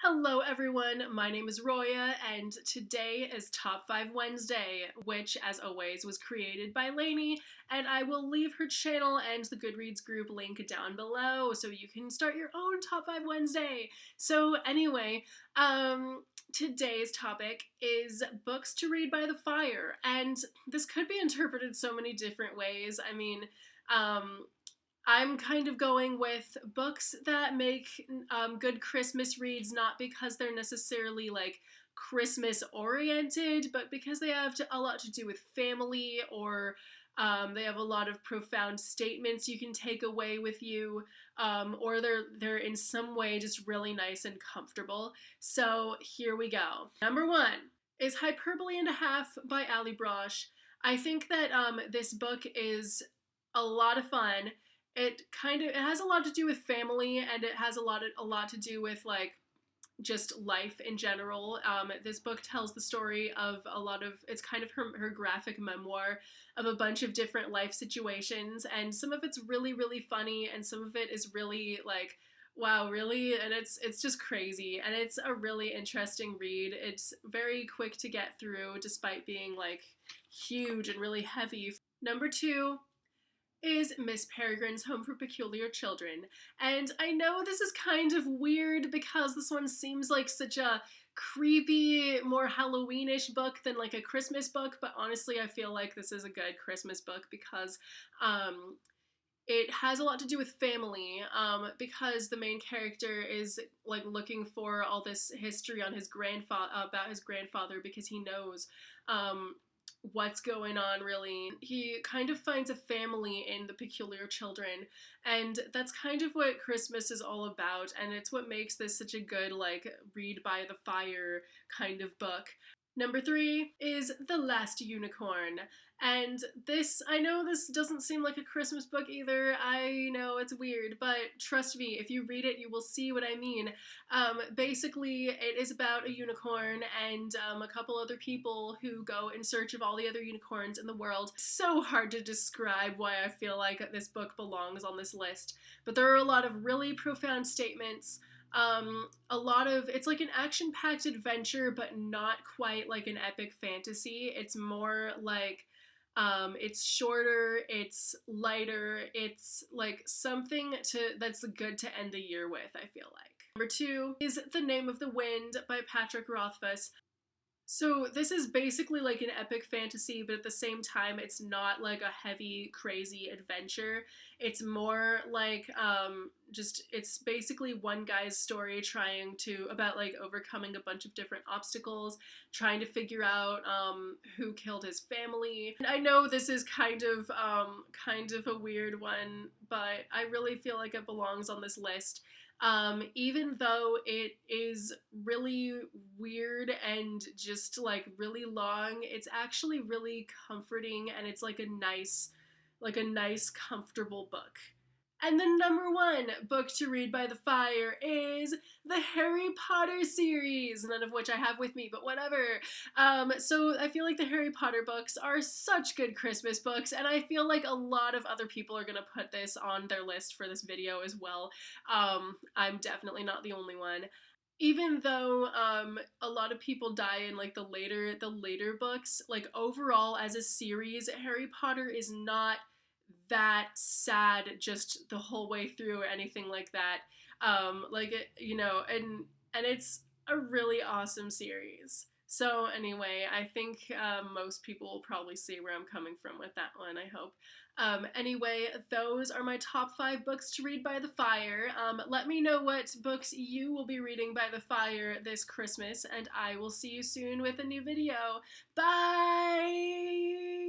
Hello everyone, my name is Roya, and today is Top 5 Wednesday, which, as always, was created by Lainey, and I will leave her channel and the Goodreads group link down below so you can start your own Top 5 Wednesday. So anyway, today's topic is books to read by the fire, and this could be interpreted so many different ways. I'm kind of going with books that make good Christmas reads, not because they're necessarily like Christmas oriented, but because they have a lot to do with family, or they have a lot of profound statements you can take away with you, or they're in some way just really nice and comfortable. So here we go. Number one is Hyperbole and a Half by Ali Brosh. I think that this book is a lot of fun. It has a lot to do with family, and it has a lot to do with like just life in general. This book tells the story of it's kind of her graphic memoir of a bunch of different life situations, and some of it's really funny, and some of it is really like, wow, really? And it's just crazy, and it's a really interesting read. It's very quick to get through despite being like huge and really heavy. Number two is Miss Peregrine's Home for Peculiar Children. And I know this is kind of weird because this one seems like such a creepy, more Halloweenish book than like a Christmas book, but honestly I feel like this is a good Christmas book because it has a lot to do with family, because the main character is like looking for all this history on his grandfather, about his grandfather, because he knows what's going on, really. He kind of finds a family in the Peculiar Children, and that's kind of what Christmas is all about, and it's what makes this such a good like read by the fire kind of book. Number three is The Last Unicorn. And I know this doesn't seem like a Christmas book either. I know it's weird, but trust me, if you read it, you will see what I mean. Basically, it is about a unicorn and a couple other people who go in search of all the other unicorns in the world. So hard to describe why I feel like this book belongs on this list, but there are a lot of really profound statements. It's like an action-packed adventure, but not quite like an epic fantasy. It's more like, it's shorter, it's lighter, it's like something that's good to end the year with, I feel like. Number two is The Name of the Wind by Patrick Rothfuss. So this is basically like an epic fantasy, but at the same time, it's not like a heavy, crazy adventure. It's more like, it's basically one guy's story about like overcoming a bunch of different obstacles, trying to figure out, who killed his family. And I know this is kind of a weird one, but I really feel like it belongs on this list. Even though it is really weird and just like really long, it's actually really comforting, and it's like a nice, comfortable book. And the number one book to read by the fire is the Harry Potter series, none of which I have with me, but whatever. So I feel like the Harry Potter books are such good Christmas books, and I feel like a lot of other people are gonna put this on their list for this video as well. I'm definitely not the only one. Even though a lot of people die in like the later books, like overall as a series, Harry Potter is not that sad just the whole way through or anything like that. And it's a really awesome series. So anyway, I think most people will probably see where I'm coming from with that one, I hope. Anyway, those are my top 5 books to read by the fire. Let me know what books you will be reading by the fire this Christmas, and I will see you soon with a new video. Bye!